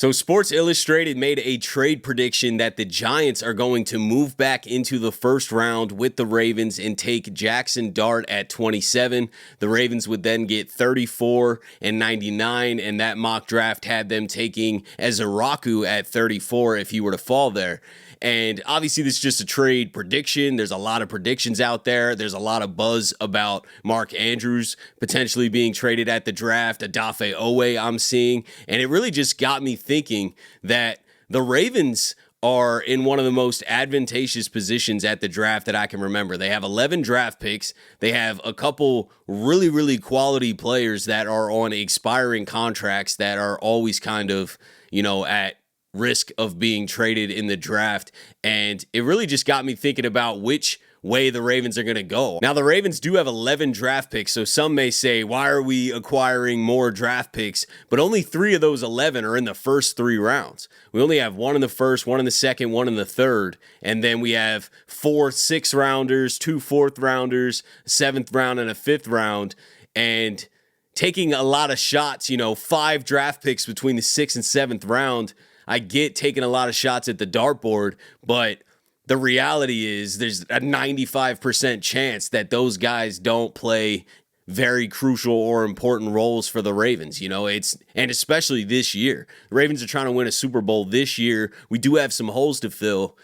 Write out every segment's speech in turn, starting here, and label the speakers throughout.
Speaker 1: So Sports Illustrated made a trade prediction that the Giants are going to move back into the first round with the Ravens and take Jackson Dart at 27. The Ravens would then get 34 and 99, and that mock draft had them taking Ezeraku at 34 if he were to fall there. And obviously, this is just a trade prediction. There's a lot of predictions out there. There's a lot of buzz about Mark Andrews potentially being traded at the draft, Odafe Oweh I'm seeing. And it really just got me thinking that the Ravens are in one of the most advantageous positions at the draft that I can remember. They have 11 draft picks. They have a couple really, really quality players that are on expiring contracts that are always kind of, at risk of being traded in the draft. And it really just got me thinking about which way the Ravens are going to go. Now, the Ravens do have 11 draft picks, so some may say, why are we acquiring more draft picks? But only 3 of those 11 are in the first 3 rounds. We only have 1 in the first, 1 in the second, 1 in the third, and then we have 4 6th rounders, 2 4th rounders, 7th round, and a 5th round. And taking a lot of shots, 5 draft picks between the 6th and 7th round, I get taking a lot of shots at the dartboard, but the reality is there's a 95% chance that those guys don't play very crucial or important roles for the Ravens. And especially this year. The Ravens are trying to win a Super Bowl this year. We do have some holes to fill.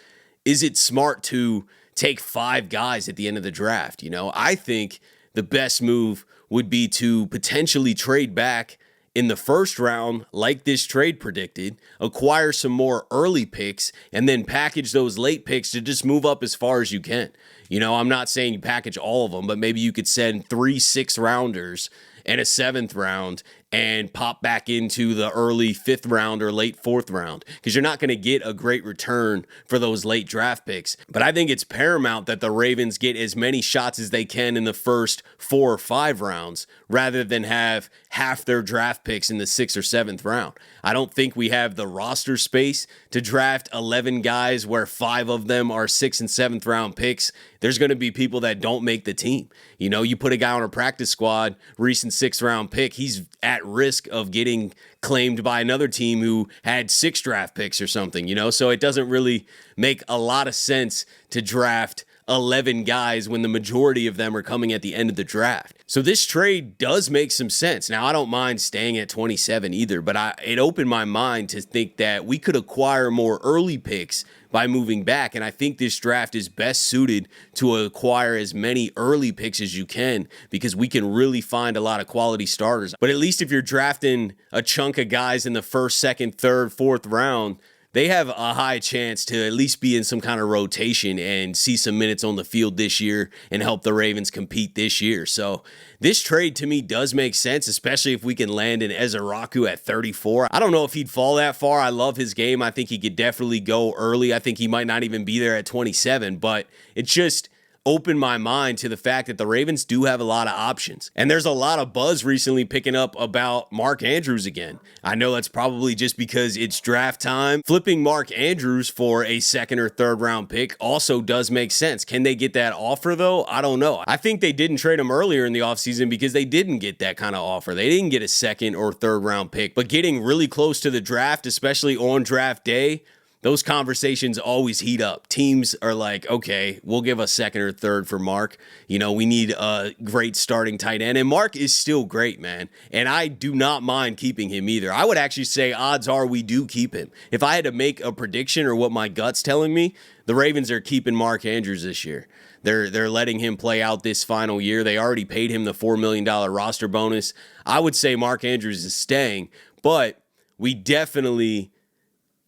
Speaker 1: Is it smart to take 5 guys at the end of the draft? I think the best move would be to potentially trade back in the first round, like this trade predicted, acquire some more early picks, and then package those late picks to just move up as far as you can. I'm not saying you package all of them, but maybe you could send 3 6th rounders and a 7th round and pop back into the early 5th round or late 4th round, because you're not going to get a great return for those late draft picks. But I think it's paramount that the Ravens get as many shots as they can in the first 4 or 5 rounds rather than have half their draft picks in the 6th or 7th round. I don't think we have the roster space to draft 11 guys where 5 of them are 6th and 7th round picks. There's going to be people that don't make the team. You put a guy on a practice squad, recent 6th round pick, he's at risk of getting claimed by another team who had 6 draft picks or something, so it doesn't really make a lot of sense to draft 11 guys when the majority of them are coming at the end of the draft. So this trade does make some sense. Now, I don't mind staying at 27 either, but it opened my mind to think that we could acquire more early picks by moving back, and I think this draft is best suited to acquire as many early picks as you can, because we can really find a lot of quality starters. But at least if you're drafting a chunk of guys in the first, second, third, 4th round, they have a high chance to at least be in some kind of rotation and see some minutes on the field this year and help the Ravens compete this year. So this trade to me does make sense, especially if we can land an Ezeraku at 34. I don't know if he'd fall that far. I love his game. I think he could definitely go early. I think he might not even be there at 27, but it just opened my mind to the fact that the Ravens do have a lot of options. And there's a lot of buzz recently picking up about Mark Andrews again. I know that's probably just because it's draft time. Flipping Mark Andrews for a 2nd or 3rd round pick also does make sense. Can they get that offer though? I don't know. I think they didn't trade him earlier in the offseason because they didn't get that kind of offer. They didn't get a 2nd or 3rd round pick, but getting really close to the draft, especially on draft day, those conversations always heat up. Teams are like, okay, we'll give a 2nd or 3rd for Mark. We need a great starting tight end. And Mark is still great, man. And I do not mind keeping him either. I would actually say odds are we do keep him. If I had to make a prediction or what my gut's telling me, the Ravens are keeping Mark Andrews this year. They're letting him play out this final year. They already paid him the $4 million roster bonus. I would say Mark Andrews is staying, but we definitely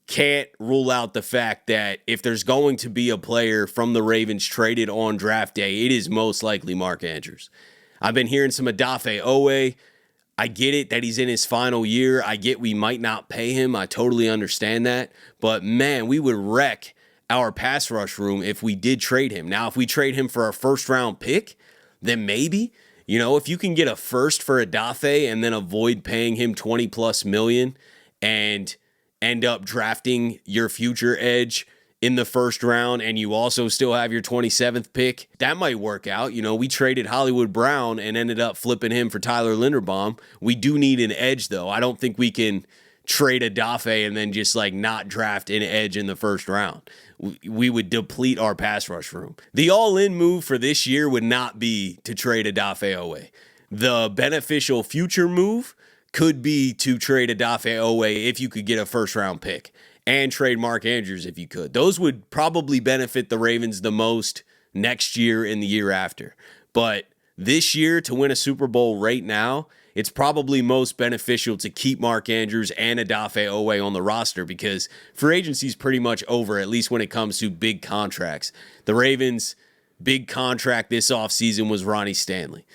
Speaker 1: can't rule out the fact that if there's going to be a player from the Ravens traded on draft day, it is most likely Mark Andrews. I've been hearing some Odafe Oweh. I get it that he's in his final year. I get we might not pay him. I totally understand that. But man, we would wreck our pass rush room if we did trade him. Now, if we trade him for a 1st round pick, then maybe. If you can get a 1st for Odafe and then avoid paying him 20 plus million and end up drafting your future edge in the 1st round, and you also still have your 27th pick, that might work out. We traded Hollywood Brown and ended up flipping him for Tyler Linderbaum. We do need an edge, though. I don't think we can trade Odafe and then just like not draft an edge in the first round. We would deplete our pass rush room. The all-in move for this year would not be to trade Odafe Oweh. The beneficial future move could be to trade Odafe Oweh if you could get a first-round pick, and trade Mark Andrews if you could. Those would probably benefit the Ravens the most next year and the year after. But this year, to win a Super Bowl right now, it's probably most beneficial to keep Mark Andrews and Odafe Oweh on the roster, because free agency is pretty much over, at least when it comes to big contracts. The Ravens' big contract this offseason was Ronnie Stanley.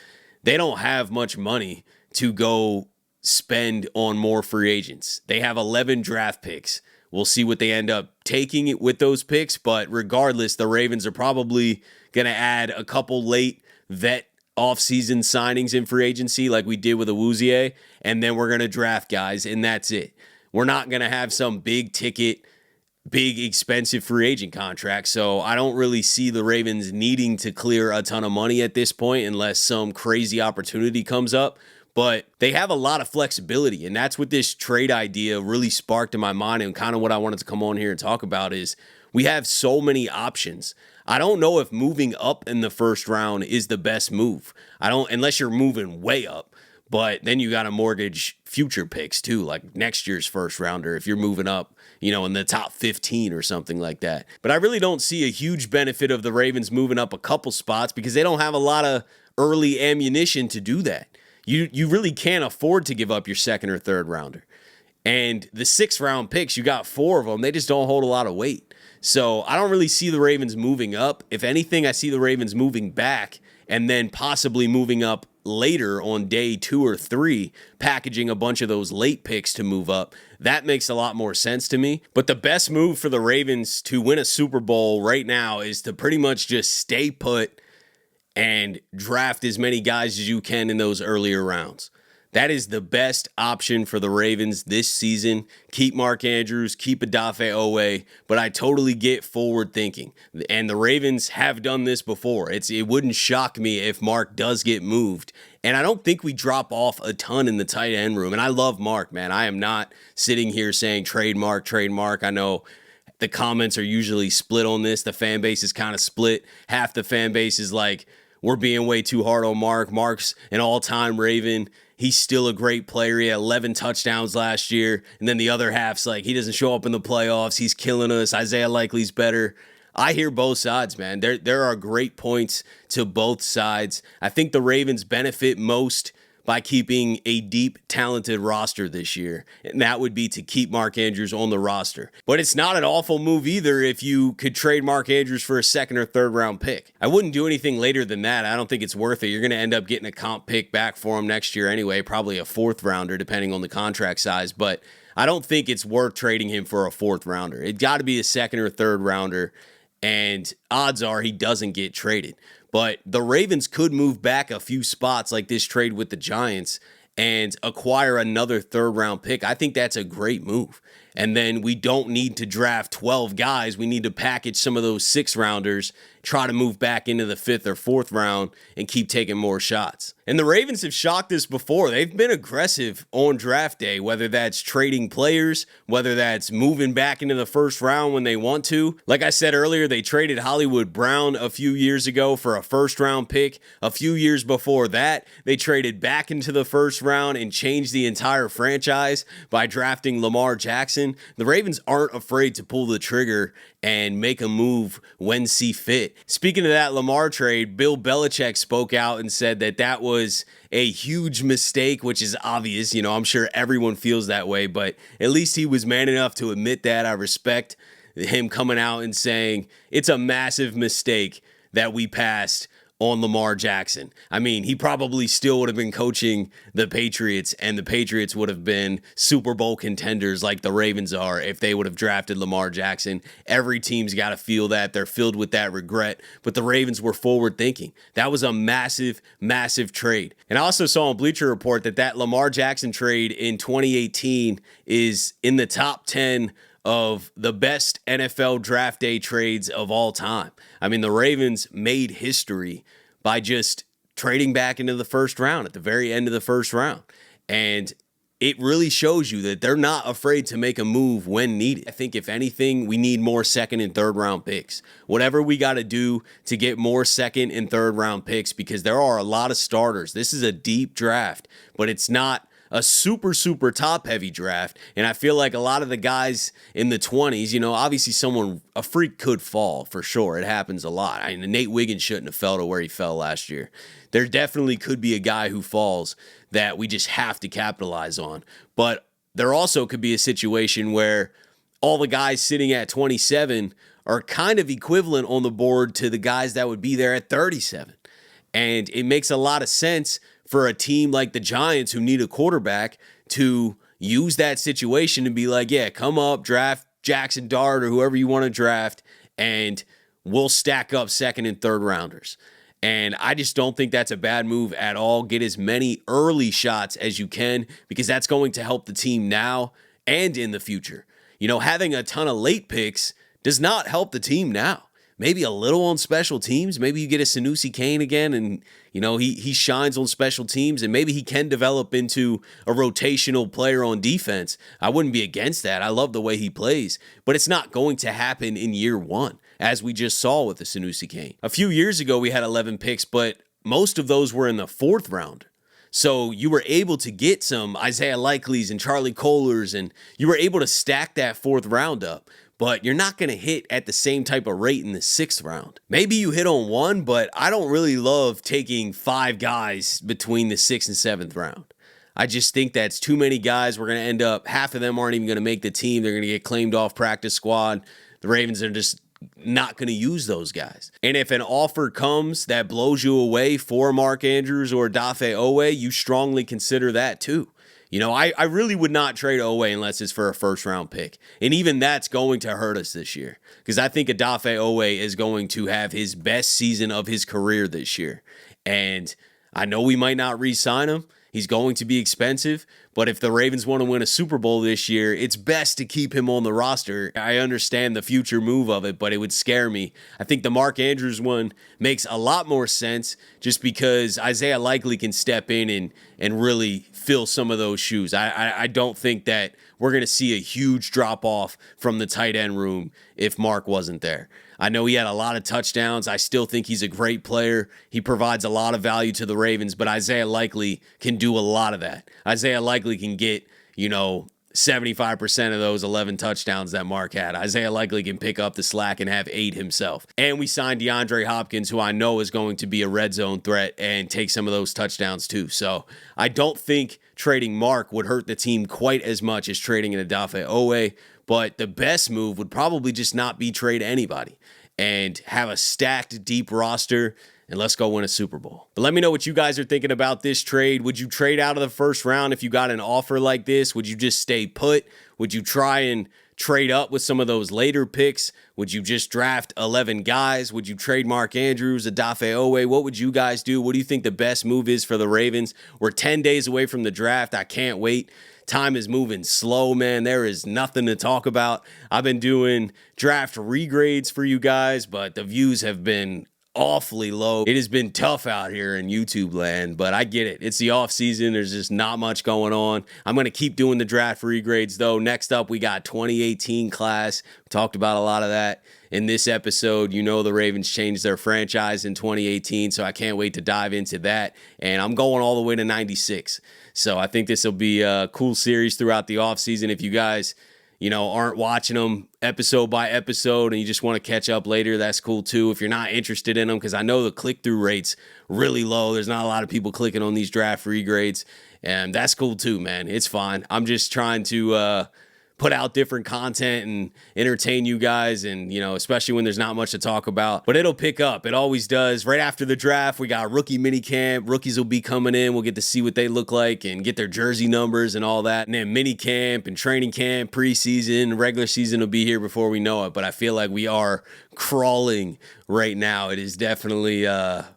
Speaker 1: They don't have much money to go spend on more free agents. They have 11 draft picks. We'll see what they end up taking it with those picks, but regardless, the Ravens are probably going to add a couple late vet off-season signings in free agency like we did with Oweh, and then we're going to draft guys, and that's it. We're not going to have some big ticket, big expensive free agent contract, so I don't really see the Ravens needing to clear a ton of money at this point unless some crazy opportunity comes up. But they have a lot of flexibility, and that's what this trade idea really sparked in my mind, and kind of what I wanted to come on here and talk about is we have so many options. I don't know if moving up in the first round is the best move. Unless you're moving way up, but then you got to mortgage future picks too, like next year's first rounder if you're moving up, in the top 15 or something like that. But I really don't see a huge benefit of the Ravens moving up a couple spots because they don't have a lot of early ammunition to do that. You really can't afford to give up your second or third rounder. And the 6th round picks, you got 4 of them. They just don't hold a lot of weight. So I don't really see the Ravens moving up. If anything, I see the Ravens moving back and then possibly moving up later on day 2 or 3, packaging a bunch of those late picks to move up. That makes a lot more sense to me. But the best move for the Ravens to win a Super Bowl right now is to pretty much just stay put and draft as many guys as you can in those earlier rounds. That is the best option for the Ravens this season. Keep Mark Andrews, keep Odafe Oweh, but I totally get forward thinking. And the Ravens have done this before. It wouldn't shock me if Mark does get moved. And I don't think we drop off a ton in the tight end room. And I love Mark, man. I am not sitting here saying trade Mark. I know the comments are usually split on this. The fan base is kind of split. Half the fan base is like, we're being way too hard on Mark. Mark's an all-time Raven. He's still a great player. He had 11 touchdowns last year. And then the other half's like, he doesn't show up in the playoffs. He's killing us. Isaiah Likely's better. I hear both sides, man. There are great points to both sides. I think the Ravens benefit most by keeping a deep, talented roster this year. And that would be to keep Mark Andrews on the roster. But it's not an awful move either if you could trade Mark Andrews for a 2nd or 3rd round pick. I wouldn't do anything later than that. I don't think it's worth it. You're going to end up getting a comp pick back for him next year anyway, probably a 4th rounder depending on the contract size. But I don't think it's worth trading him for a 4th rounder. It's got to be a 2nd or 3rd rounder, and odds are he doesn't get traded. But the Ravens could move back a few spots like this trade with the Giants and acquire another 3rd round pick. I think that's a great move. And then we don't need to draft 12 guys. We need to package some of those 6 rounders, try to move back into the 5th or 4th round and keep taking more shots. And the Ravens have shocked us before. They've been aggressive on draft day, whether that's trading players, whether that's moving back into the 1st round when they want to. Like I said earlier, they traded Hollywood Brown a few years ago for a 1st round pick. A few years before that, they traded back into the 1st round and changed the entire franchise by drafting Lamar Jackson. The Ravens aren't afraid to pull the trigger and make a move when see fit. Speaking of that Lamar trade, Bill Belichick spoke out and said that was a huge mistake, which is obvious. I'm sure everyone feels that way, but at least he was man enough to admit that. I respect him coming out and saying it's a massive mistake that we passed on Lamar Jackson. I mean, he probably still would have been coaching the Patriots, and the Patriots would have been Super Bowl contenders like the Ravens are if they would have drafted Lamar Jackson. Every team's got to feel that. They're filled with that regret, but the Ravens were forward thinking. That was a massive, massive trade. And I also saw on Bleacher Report that Lamar Jackson trade in 2018 is in the top 10 of the best NFL draft day trades of all time. I mean, the Ravens made history by just trading back into the 1st round at the very end of the 1st round. And it really shows you that they're not afraid to make a move when needed. I think if anything, we need more second and third round picks. Whatever we got to do to get more second and third round picks, because there are a lot of starters. This is a deep draft, but it's not a super top heavy draft. And I feel like a lot of the guys in the 20s, obviously a freak could fall for sure. It happens a lot. I mean, Nate Wiggins shouldn't have fell to where he fell last year. There definitely could be a guy who falls that we just have to capitalize on. But there also could be a situation where all the guys sitting at 27 are kind of equivalent on the board to the guys that would be there at 37. And it makes a lot of sense for a team like the Giants who need a quarterback to use that situation and be like, yeah, come up, draft Jackson Dart or whoever you want to draft, and we'll stack up second and third rounders. And I just don't think that's a bad move at all. Get as many early shots as you can, because that's going to help the team now and in the future. Having a ton of late picks does not help the team now. Maybe a little on special teams. Maybe you get a Sanusi Kane again and, he shines on special teams, and maybe he can develop into a rotational player on defense. I wouldn't be against that. I love the way he plays, but it's not going to happen in year one, as we just saw with the Sanusi Kane. A few years ago, we had 11 picks, but most of those were in the fourth round. So you were able to get some Isaiah Likely's and Charlie Kohlers, and you were able to stack that fourth round up. But you're not going to hit at the same type of rate in the sixth round. Maybe you hit on one, but I don't really love taking 5 guys between the 6th and 7th round. I just think that's too many guys. We're going to end up, half of them aren't even going to make the team. They're going to get claimed off practice squad. The Ravens are just not going to use those guys. And if an offer comes that blows you away for Mark Andrews or Odafe Oweh, you strongly consider that too. I really would not trade Oweh unless it's for a first-round pick. And even that's going to hurt us this year, because I think Odafe Oweh is going to have his best season of his career this year. And I know we might not re-sign him. He's going to be expensive, but if the Ravens want to win a Super Bowl this year, it's best to keep him on the roster. I understand the future move of it, but it would scare me. I think the Mark Andrews one makes a lot more sense, just because Isaiah Likely can step in and really fill some of those shoes. I don't think that we're going to see a huge drop-off from the tight end room if Mark wasn't there. I know he had a lot of touchdowns. I still think he's a great player. He provides a lot of value to the Ravens, but Isaiah Likely can do a lot of that. Isaiah Likely can get, 75% of those 11 touchdowns that Mark had. Isaiah Likely can pick up the slack and have 8 himself. And we signed DeAndre Hopkins, who I know is going to be a red zone threat and take some of those touchdowns too. So I don't think trading Mark would hurt the team quite as much as trading an Odafe Oweh. But the best move would probably just not be trade anybody and have a stacked, deep roster, and let's go win a Super Bowl. But let me know what you guys are thinking about this trade. Would you trade out of the first round if you got an offer like this? Would you just stay put? Would you try and trade up with some of those later picks? Would you just draft 11 guys? Would you trade Mark Andrews, Odafe Oweh? What would you guys do? What do you think the best move is for the Ravens? We're 10 days away from the draft. I can't wait. Time is moving slow, man. There is nothing to talk about. I've been doing draft regrades for you guys, but the views have been awfully low. It has been tough out here in YouTube land, but I get it. It's the off season. There's just not much going on. I'm going to keep doing the draft regrades though. Next up, we got 2018 class. We talked about a lot of that in this episode. The Ravens changed their franchise in 2018, so I can't wait to dive into that. And I'm going all the way to 96. So I think this will be a cool series throughout the offseason. If you guys, aren't watching them episode by episode and you just want to catch up later, that's cool too. If you're not interested in them, because I know the click-through rate's really low. There's not a lot of people clicking on these draft regrades, and that's cool too, man. It's fine. I'm just trying to put out different content and entertain you guys, and especially when there's not much to talk about. But it'll pick up. It always does. Right after the draft, we got rookie mini camp. Rookies will be coming in. We'll get to see what they look like and get their jersey numbers and all that. And then mini camp and training camp, preseason, regular season will be here before we know it. But I feel like we are crawling right now. It is definitely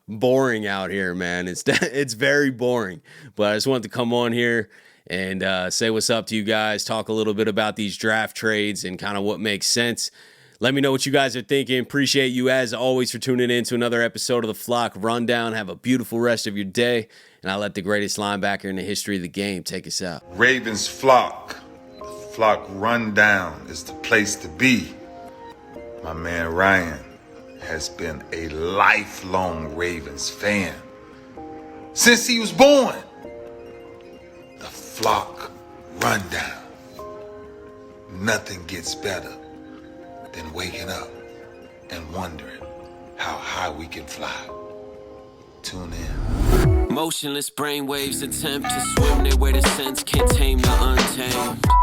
Speaker 1: boring out here, man. It's very boring. But I just wanted to come on here and say what's up to you guys, talk a little bit about these draft trades and kind of what makes sense. Let me know what you guys are thinking. Appreciate you as always for tuning in to another episode of the Flock Rundown. Have a beautiful rest of your day, and I'll let the greatest linebacker in the history of the game take us out.
Speaker 2: Ravens Flock. The Flock Rundown is the place to be. My man Ryan has been a lifelong Ravens fan since he was born. The Flock Rundown. Nothing gets better than waking up and wondering how high we can fly. Tune in.
Speaker 3: Motionless brainwaves attempt to swim their way to sense, can't tame the untamed.